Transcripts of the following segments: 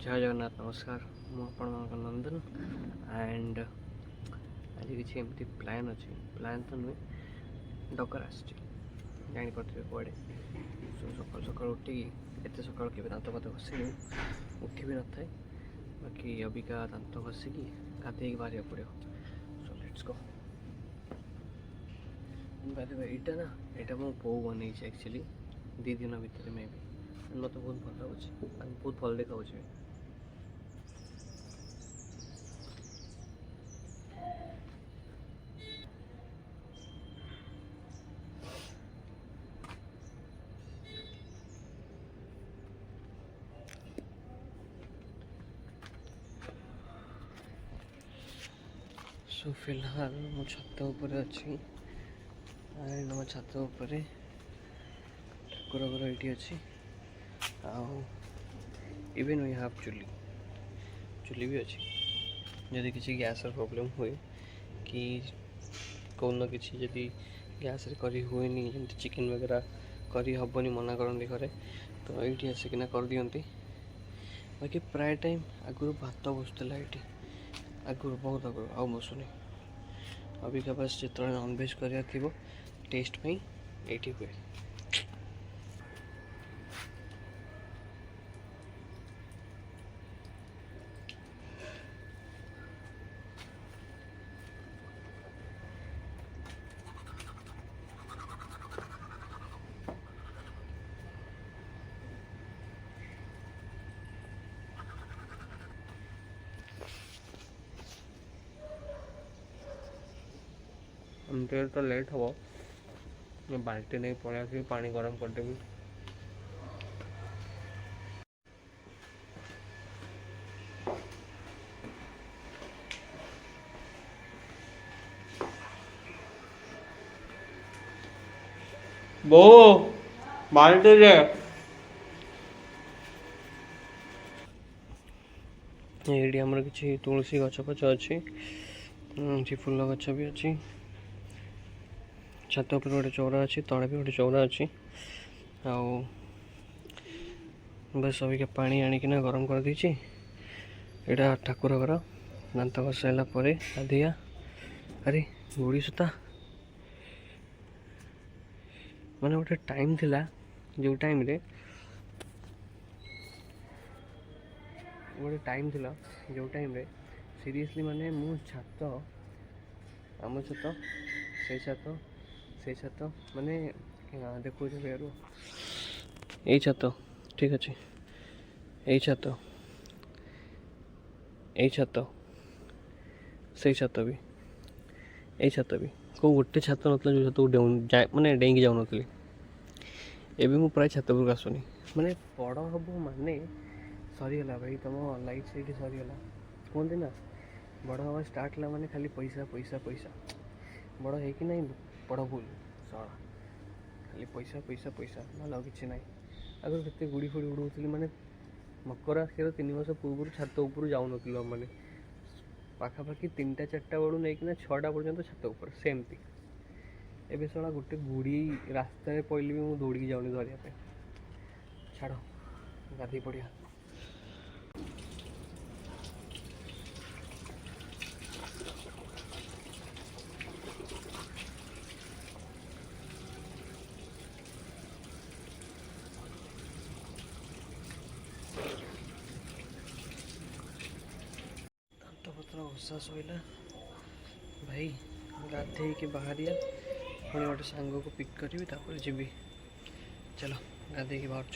जय जगन्नाथ नमस्कार मुझे नंदन एंड आज किसी एमती प्लान अच्छी प्लान तो नुहे डकर आसपारे कड़े सकाल सकाल उठिक एत सका के दात फात घसी उठी भी न था बाकी अबिका दात घसिकी गाधे बाहर पड़ो सो लेट्स गो यहाँ ना यहाँ मो बो बन एक्चुअली 2 दिन भितर मे भी मत बहुत भल लगुच बहुत भल देखा सो फिलहाल मो छत उपर अच्छी एंड मो छत उपर ठाकुर घर ये अच्छी इवन वी हाव चुली चुली भी अच्छी जदि किसी गैस प्रॉब्लम हुए कि कौन किसी जदि गैस रे करी हुए जमी चिकेन वगैरह करी हबनी मना करती घरे तो ये आसिकिना कर दियंती बाकी प्राय टाइम आगुरी भात बसुला ये आगुरी बहुत आगुरी आ बसुनी अबिका बस जो नॉनवेज कराया थी टेस्ट पे ये हुए एमती तो लेट हम मैं बाल्टी नहीं पड़े पानी गरम करदेवी बो बाल्टी रे ये आमर कि तुलसी गछ पछ अच्छी फूल गछ भी अच्छी छत पर गोटे चौरा अच्छी तले भी गोटे चौरा अच्छी आ बस अबिका पानी आणिकिना गरम कर दीची यहाँ ठाकुर घर दांत घसाइला गाधिया अरे गुड़ी सूता माने गोटे टाइम थिला जो टाइम रे गोटे टाइम थिला जो टाइम रे सीरियसली माने मु छात आम छत से छत माने देखो ये छत ठीक अच्छे ये छत से छत भी ये छत भी को गोटे छत ना जो छत माने डेंगी जाऊन एवं मु प्राय छत पर आसुनी माने बड़ हम माने सरीगला भाई तुम लाइफ से सरीगला कहते ना बड़ हवा स्टार्ट है माने खाली पैसा पैसा पैसा बड़ है कि नहीं बड़ भूल सड़ा खाली पैसा पैसा पैसा ना कि ना आगे के गुड़ी फुड़ी उड़ाऊली माने मकर आसर 3 मास पूर्व छत उपर जाऊन मैंने पाखापाखि 3टा 4टा बेलू नहीं 6टा पर्यटन छत उपर सेमती एवं सड़ा गोटे गुड़ी रास्तार पड़े भी मुझे दौड़ी जाऊनी धरने छाड़ गाधी पड़िया पत्र घसा शोला भाई गाधे के बाहरिया पुणी गोटे सांग को पिक करी जी चलो गाधे की बाहर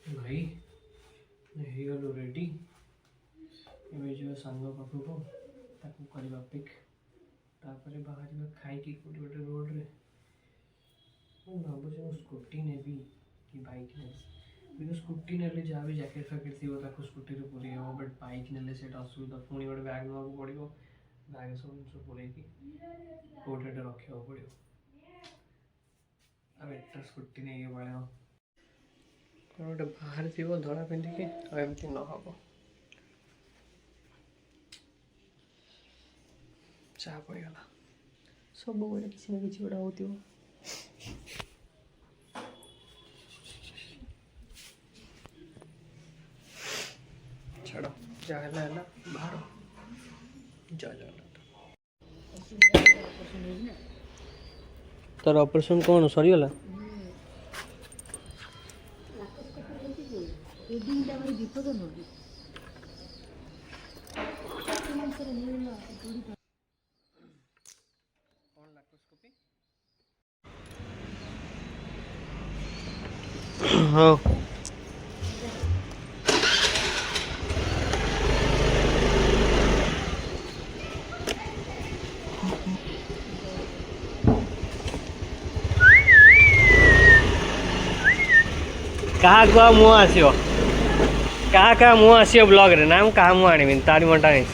भाई हो रेडी एवं जो सांग पाखक करवा पिक तापर बाहर खाई गोटे गोटे रोड रे भावुँ स्कूटी नेबी कि बाइक ने बिकज स्कूटी ने जहाँ भी जैकेट फैकेट थी स्कूटी पूरी हम बट बाइक ने असुविधा पुणी गोटे बैग ना पड़ो बैग सब जिन पूरे कौटे रखा पड़ो बेटर स्कूटी नहीं पड़े गोटे बाहर थी धड़ा पिंधिकी एमती न हम चाह पड़गला सब किसी ना कि गोटा हो छाड़ जहाँ बाहर जय जगन्नाथ तार ऑपरेशन कौन सरीगला हाँ क्या मुँह आसो क्या मुँह आसो ब्लॉग रे ना क्या मुँह आनी तारी मंटा नहीं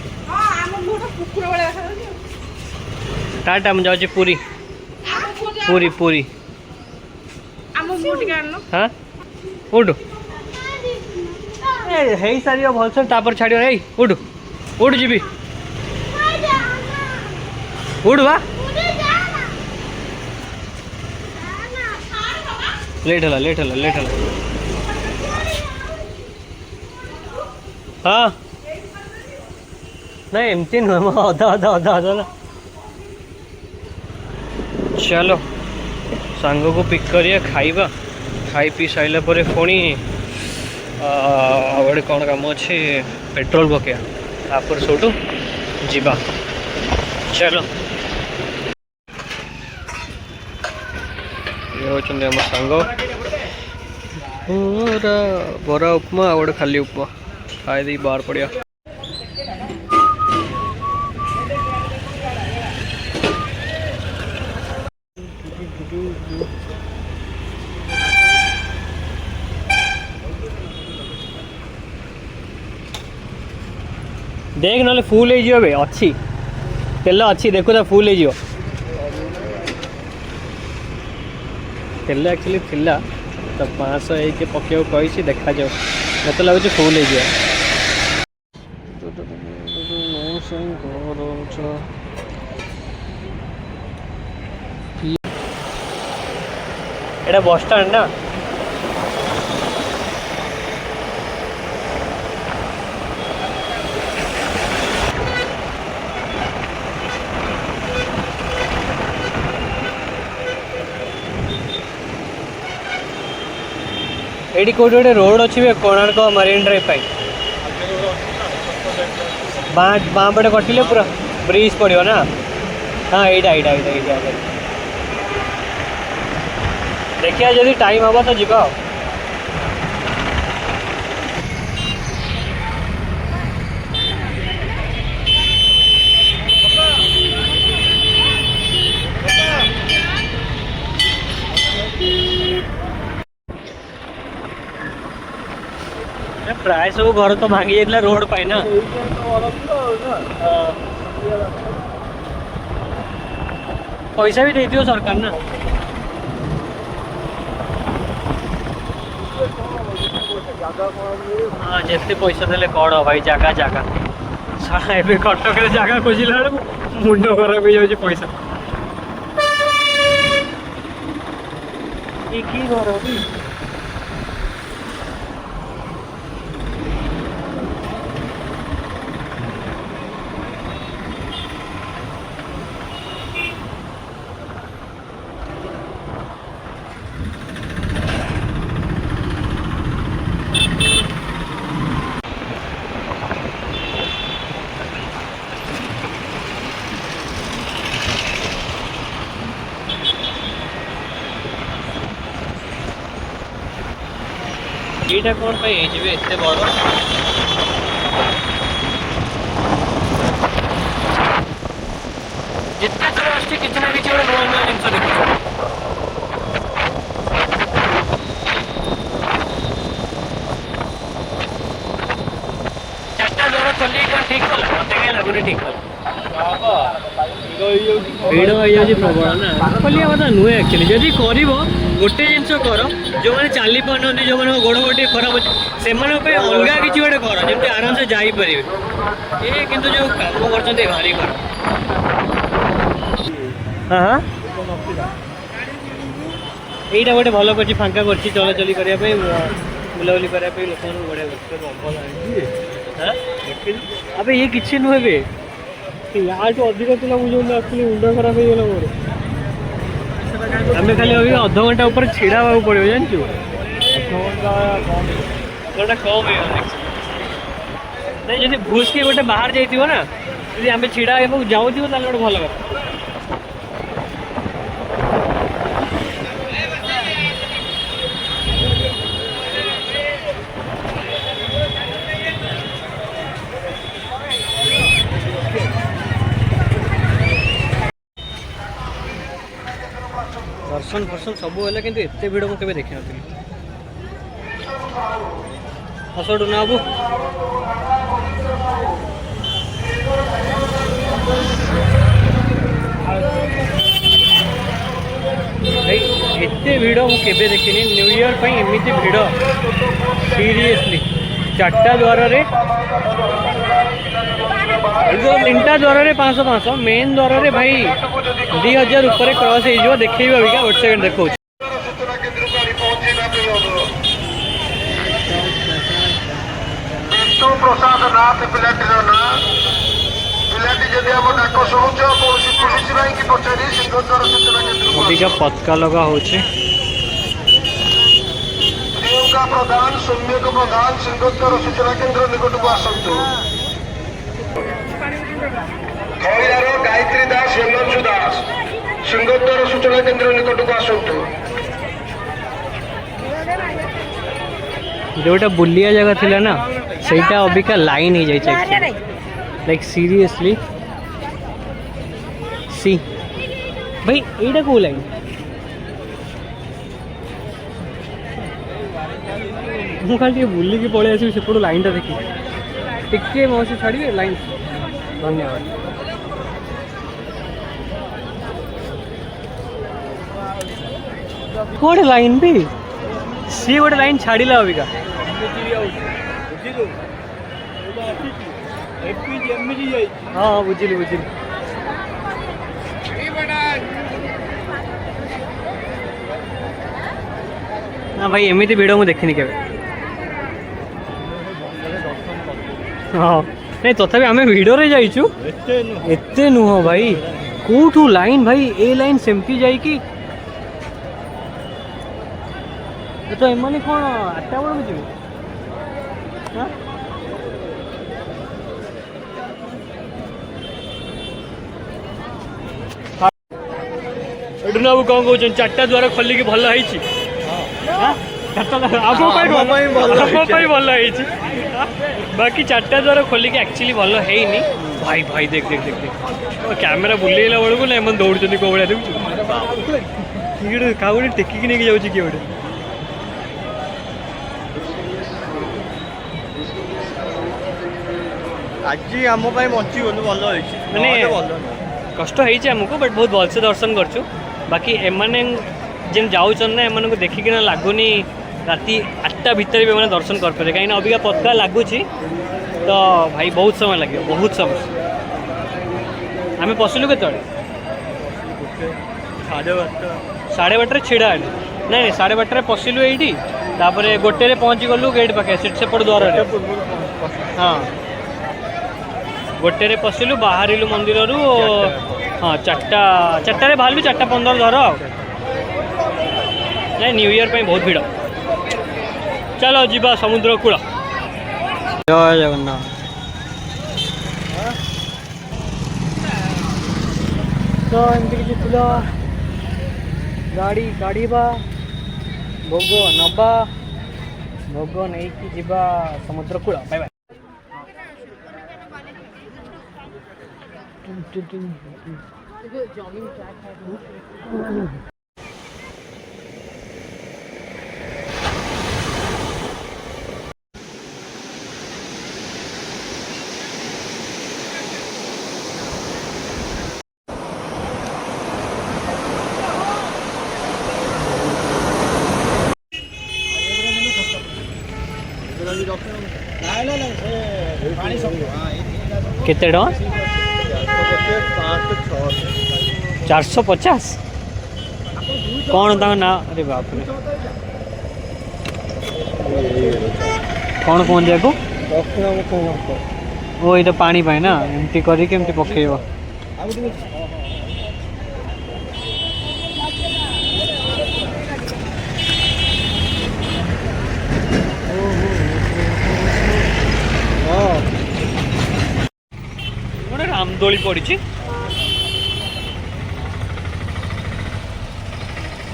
टाटा मुझे जाऊँ पूरी पूरी पूरी हाँ उठ हे सारी भलसे तापर छाड़ उठ उठ जी उठ बा लेट है हाँ नहीं एमती नुह अधा अधा अधा अधा चलो सांग को पिक करिए खाइबा खाई पी साइला परे पुणी आड़े कौन काम अच्छे पेट्रोल पकया तापर सोटू जीवा चलो ये होचंदे हम सांग बरा बरा उपमा आड़े खाली उपमा खाई दी बाहर पड़िया देख ना फुल हो अच्छी तेल अच्छी देखो तो फुल हो तेल एक्चुअली थिला तो 500 एक पकेव कही देखा जाओ मत लगुच फुल हो एटा बस स्टैंड ना एडी कोटे गोटे रोड अच्छी कोणार्क मरीन ड्राइव बाँ पटे कटिले पूरा ब्रिज पड़ो ना हाँ यहाँ देखिए जदि टाइम हम तो जीवा प्राय सब घर तो भांगी जाता रोड पाई ना पैसा भी देती हो सरकार ना हाँ जिते पैसा देले कौन भाई जगह जगह सारा ए कटक जगह खोजिला मुंड खराब हो जाए पैसा कि घर भी ये कौन पे एत बड़ जितना आसुची किछि ना किछि गोटे नुआ नुआ जिनिस देखुछु। चारटा द्वार खोली कौन ठीक कला मते काई लागुनी ठीक कला ଭିଡ଼ ହେଇଯାଉଛି ପ୍ରବଳ ନା ଖୋଲିବା କଥା ନୁହେଁ ଆକ୍ଚୁଆଲି ଯଦି କରିବ ଗୋଟେ ଜିନିଷ କର ଯେଉଁମାନେ ଚାଲି ପାରୁନାହାନ୍ତି ଯେଉଁମାନଙ୍କ ଗୋଡ଼ ଗୋଡ଼ ଟିକେ ଖରାପ ଅଛି ସେମାନଙ୍କ ପାଇଁ ଅଲଗା କିଛି ଗୋଟେ କର ଯେମିତି ଆରାମସେ ଯାଇପାରିବେ ଏ କିନ୍ତୁ ଯେଉଁ କାମ କରୁଛନ୍ତି ଭାରି ଖରାପ। ହଁ ଏଇଟା ଗୋଟେ ଭଲ କରିଛି ଫାଙ୍କା କରିଛି ଚଲାଚଲି କରିବା ପାଇଁ ବୁଲାବୁଲି କରିବା ପାଇଁ ଲୋକମାନଙ୍କୁ ବଢ଼ିଆ କରୁଛି। ଆବେ ଇଏ କିଛି ନୁହେଁ ବେ यार अधिक पिला मुझे मुंड खराब हो गला मोर आम खाली अभी अध घंटा ऊपर छिड़ा हवा पड़ो जानचु घंटा कम नहीं जब भूस के गोटे बाहर जाइए ना जी आम छिड़ा जाऊ गोटे भल कथा दर्शन फर्शन सब है कि एत भिड़ मुझे देखी नी हसडू ना बाबू भाई एत भिड़ मुझे देखी न्यू ईयर एमती भिड़ सीरियसली चार्टा द्वार तीनटा द्वार 500 मेन द्वार भाई 2000 ऊपर क्रॉस हो देखिए अबिका गोटे सेकेंड देखो प्रसाद नाथ पिलाटीर ना पिलाटी जदि हम डाक शुणुच कौन पुलिस भाई की पचारि सिंहद्वार सूचना केन्द्र पतका लगा हो प्रियंका प्रधान सौम्यक प्रधान सिंहद्वार सूचना केन्द्र निकट को आसतु खैरार गायत्री दास हेमंशु दास सिंहद्वार सूचना केन्द्र निकट को आसतु जोटा बुलिया जगह थिला ना सेटा अबिका लाइन हो जाए लाइक सीरियसली सी भाई एटा को लाइन मु खाली बुल की पलि आस सेपट लाइन टा देखी टिके मौसी छाड़ी लाइन धन्यवाद कोड लाइन भी सी गोटे लाइन छाड़ा अबिका हाँ बुझिली बुझिली ना भाई एमती भिड़ मुझे देखनी के हाँ नहीं तथापि आम भिड़े जाइचु एते नुह भाई कौटू लाइन भाई ए लाइन सेमती जाइकी तो एमाने कौन 8टा बेलू जी कौन कौन 4टा द्वार खोलिकी भल भल बाकी 4टा द्वार खोलिकी एक्चुअली भल है भाई भाई देख देख देख देख कैमेरा बुलेला बेलू ना एम दौड़ कौ भाया देखु क्या गोटे टेकिकी नहीं जाऊँ किए गोटे आज आम बची गलु भल माने कष्ट होती आमको बट बहुत भलसे दर्शन करछु बाकी एमाने जेन जाऊन ना एम देखिकिना लगुनि राति 8टा भितर भी मैंने दर्शन कर पारे कहीं अबिका पतका लगुच तो भाई बहुत समय लगे बहुत समय आम पशिलु के 12:30 छिड़ा ना नहीं 12:30 पशिलु ये गोटे पहुँची गलु गेट पाखे सेपट द्वार हाँ गोटे पशिलु बाहर मंदिर हाँ 4टा बाहर 4:15 धर ना न्यू ईयर बहुत भिड़ चलो जीवा समुद्र कूल जय जगन्नाथ तो एमती किसी थिला गाड़ी काढ़ा भोग नवा भोग नहीं कि जीवा समुद्र कूल बाय बाय केते टଙ୍କା 450 कौन तांग ना अरे बाप रे कौन कौन जाको ओ ये पानी पाए ना एमती करी केमती पकेइबो गोटे रामदोली पड़ी।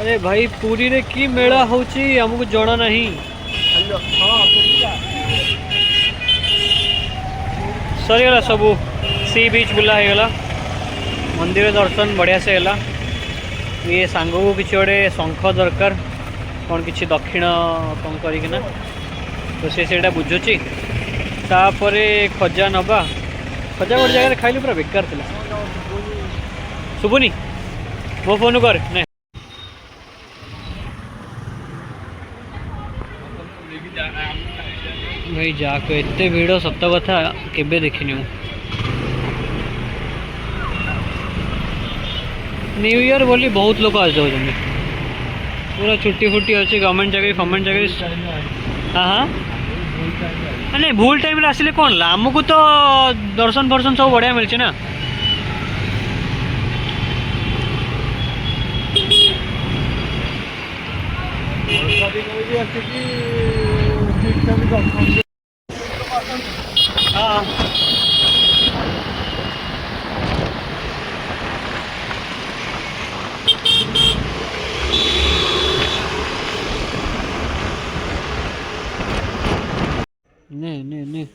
अरे भाई पुरी रे की मेला होची हमको जଣା नहीं। सरीगला सब सी बीच बुला हो गला मंदिर दर्शन बढ़िया से है। ये सांग को किसी गोटे शंख दरकार कौन किसी दक्षिण कौन करना तो से बुझुची तापर खजा नवा खजा गोटे जगह खाइल पूरा बेकार थी शुभुनी मो फोन कर नहीं भाई जाको एते भीड़ सत कथा केबे देखनी न्यू ईयर बोली बहुत लोग आ जाओ पूरा छुट्टी फुट्टी अच्छे गवर्नमेंट चाकरी फर्मेंट चाकरी हाँ हाँ नहीं भूल टाइम आसिले कौन ला आमको तो दर्शन फर्शन सब बढ़िया मिलছে ना हाँ नहीं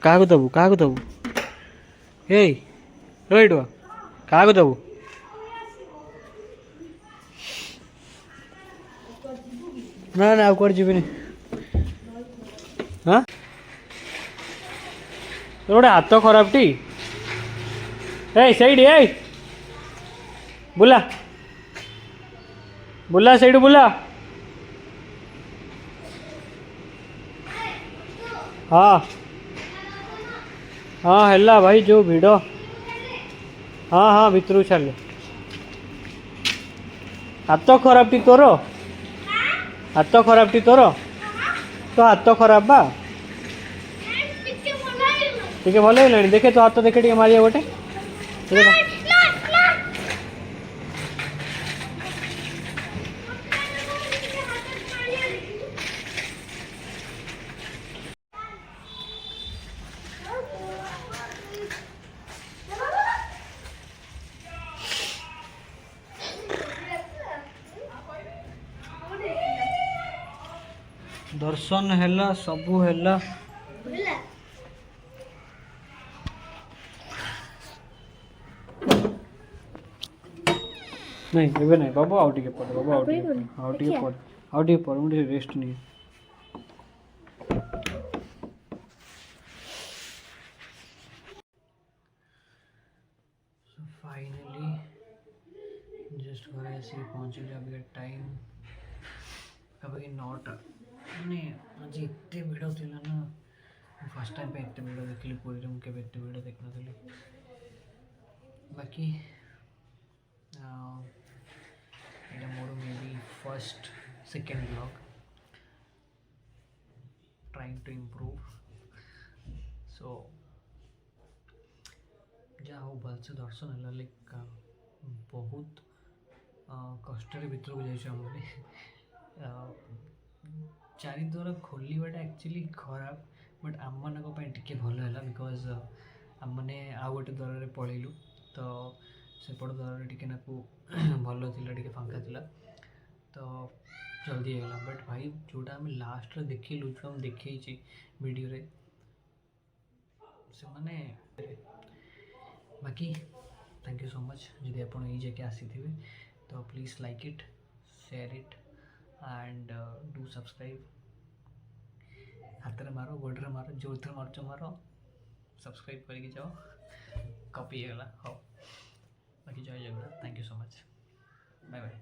क्या दबू हे रईटवा क्या दबू ना ना आउट जीवन हाँ गोटे हाथ खराब टी सही बुला बुला सही बुला हाँ हाँ है भाई जो भिड़ हाँ हाँ भितर छाड़े हाथ खराब टी तोर हाथ खराब टी तोर तो हाथ खराब बा टे भल है देखे तो हाथ देखे मारिया गोटे दर्शन है सबू है नहीं एबे नहीं बाबू आउ टिके पड़ बाबू आउ टिके पड़ मुझे रेस्ट नहीं सो फाइनली जस्ट घर ऐसे पहुंच गया अभी टाइम कभी नॉट माने आज एते भिड़ थी ना फर्स्ट टाइम पे एते भिड़ देखली पूरी में के एते भिड़ देख नथली बाकी এটা मोर maybe first second blog trying to improve so जहाँ हो भलसे दर्शन है लाइक बहुत कष्ट भितर को जाइए चारिद्वार खोलवाटा एक्चुअली खराब बट आम मान टे भल है बिकज आम मैंने आउ गोटे द्वार पलैलु तो सेपट द्वार टे भल थी फांका थिला तो जल्दी होगा बट भाई जोटा आम लास्ट देखलु जो आम देखी वीडियो रे से माने बाकी थैंक यू सो मच जदि आप ये जगह आसी थे तो please like it share it and do subscribe हाथ में मारो गोड़े मारो जो थे मार्च मारो सब्सक्राइब करके जाओ कॉपी गला हाँ बाकी जय Jagannath thank you so much bye bye.